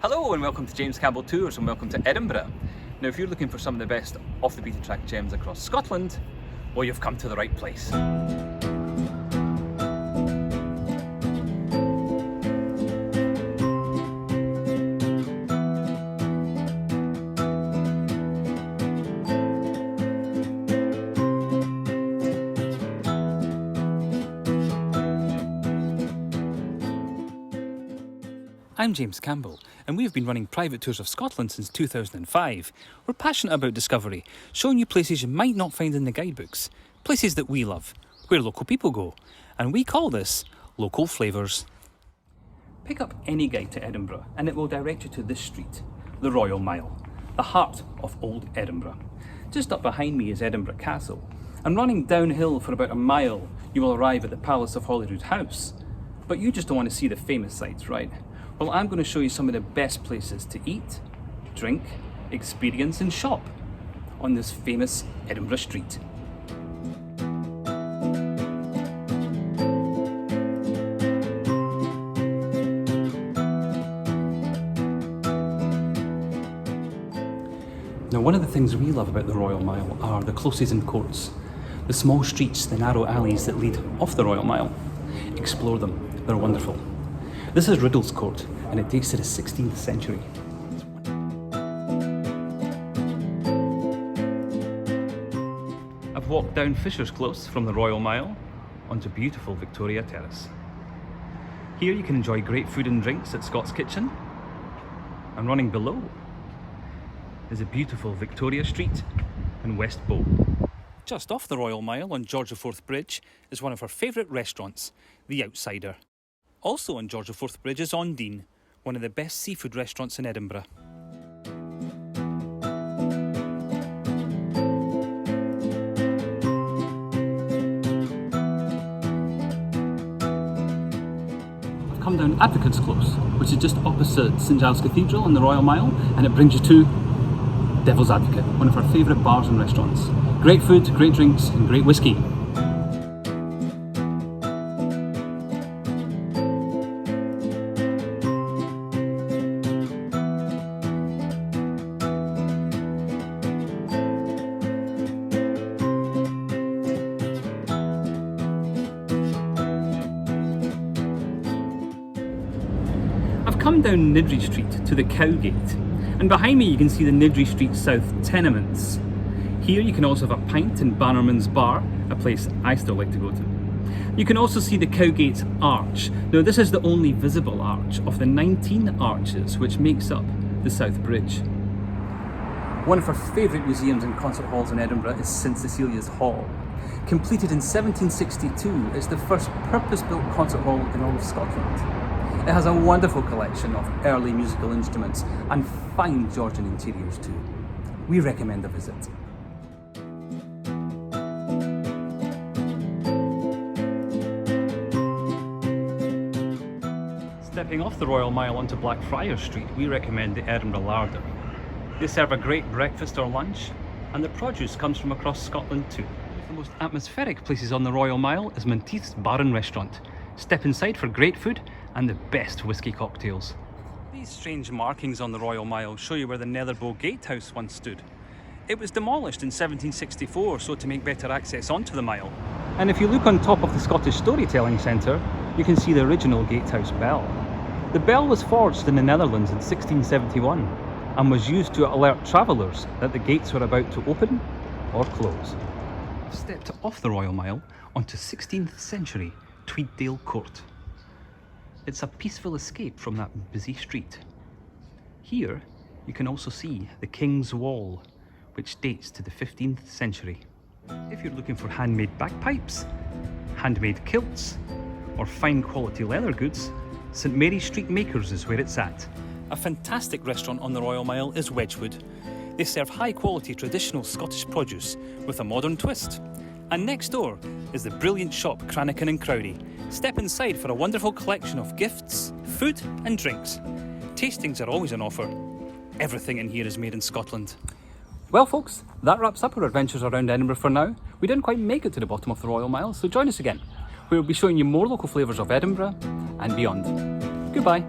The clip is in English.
Hello and welcome to James Campbell Tours and welcome to Edinburgh. Now if you're looking for some of the best off the beaten track gems across Scotland, well you've come to the right place. I'm James Campbell, and we've been running private tours of Scotland since 2005. We're passionate about discovery, showing you places you might not find in the guidebooks, places that we love, where local people go, and we call this Local Flavours. Pick up any guide to Edinburgh and it will direct you to this street, the Royal Mile, the heart of old Edinburgh. Just up behind me is Edinburgh Castle, and running downhill for about a mile you will arrive at the Palace of Holyrood House. But you just don't want to see the famous sights, right? Well, I'm going to show you some of the best places to eat, drink, experience and shop on this famous Edinburgh street. Now, one of the things we love about the Royal Mile are the closes and courts, the small streets, the narrow alleys that lead off the Royal Mile. Explore them, they're wonderful. This is Riddles Court, and it dates to the 16th century. I've walked down Fisher's Close from the Royal Mile onto beautiful Victoria Terrace. Here you can enjoy great food and drinks at Scott's Kitchen, and running below is a beautiful Victoria Street and West Bow. Just off the Royal Mile on George IV Bridge is one of our favourite restaurants, The Outsider. Also on George IV Bridge is Ondine, one of the best seafood restaurants in Edinburgh. I've come down Advocates Close, which is just opposite St Giles Cathedral on the Royal Mile, and it brings you to Devil's Advocate, one of our favourite bars and restaurants. Great food, great drinks and great whisky. I've come down Niddry Street to the Cowgate, and behind me you can see the Niddry Street South tenements. Here you can also have a pint in Bannerman's Bar, a place I still like to go to. You can also see the Cowgate Arch. Now this is the only visible arch of the 19 arches which makes up the South Bridge. One of our favourite museums and concert halls in Edinburgh is St Cecilia's Hall. Completed in 1762, it's the first purpose-built concert hall in all of Scotland. It has a wonderful collection of early musical instruments and fine Georgian interiors too. We recommend a visit. Stepping off the Royal Mile onto Blackfriars Street, we recommend the Edinburgh Larder. They serve a great breakfast or lunch, and the produce comes from across Scotland too. One of the most atmospheric places on the Royal Mile is Monteith's Bar and Restaurant. Step inside for great food and the best whisky cocktails. These strange markings on the Royal Mile show you where the Vulgate House once stood. It was demolished in 1764 so to make better access onto the mile. And if you look on top of the Scottish Storytelling Centre, you can see the original gatehouse bell. The bell was forged in the Netherlands in 1671 and was used to alert travellers that the gates were about to open or close. I've stepped off the Royal Mile onto 16th century Tweeddale Court. It's a peaceful escape from that busy street. Here you can also see the King's Wall, which dates to the 15th century. If you're looking for handmade bagpipes, handmade kilts, or fine quality leather goods, St Mary Street Makers is where it's at. A fantastic restaurant on the Royal Mile is Wedgwood. They serve high quality traditional Scottish produce with a modern twist. And next door is the brilliant shop Cranachan and Crowdy. Step inside for a wonderful collection of gifts, food and drinks. Tastings are always on offer. Everything in here is made in Scotland. Well folks, that wraps up our adventures around Edinburgh for now. We didn't quite make it to the bottom of the Royal Mile, so join us again. We'll be showing you more local flavours of Edinburgh and beyond. Goodbye.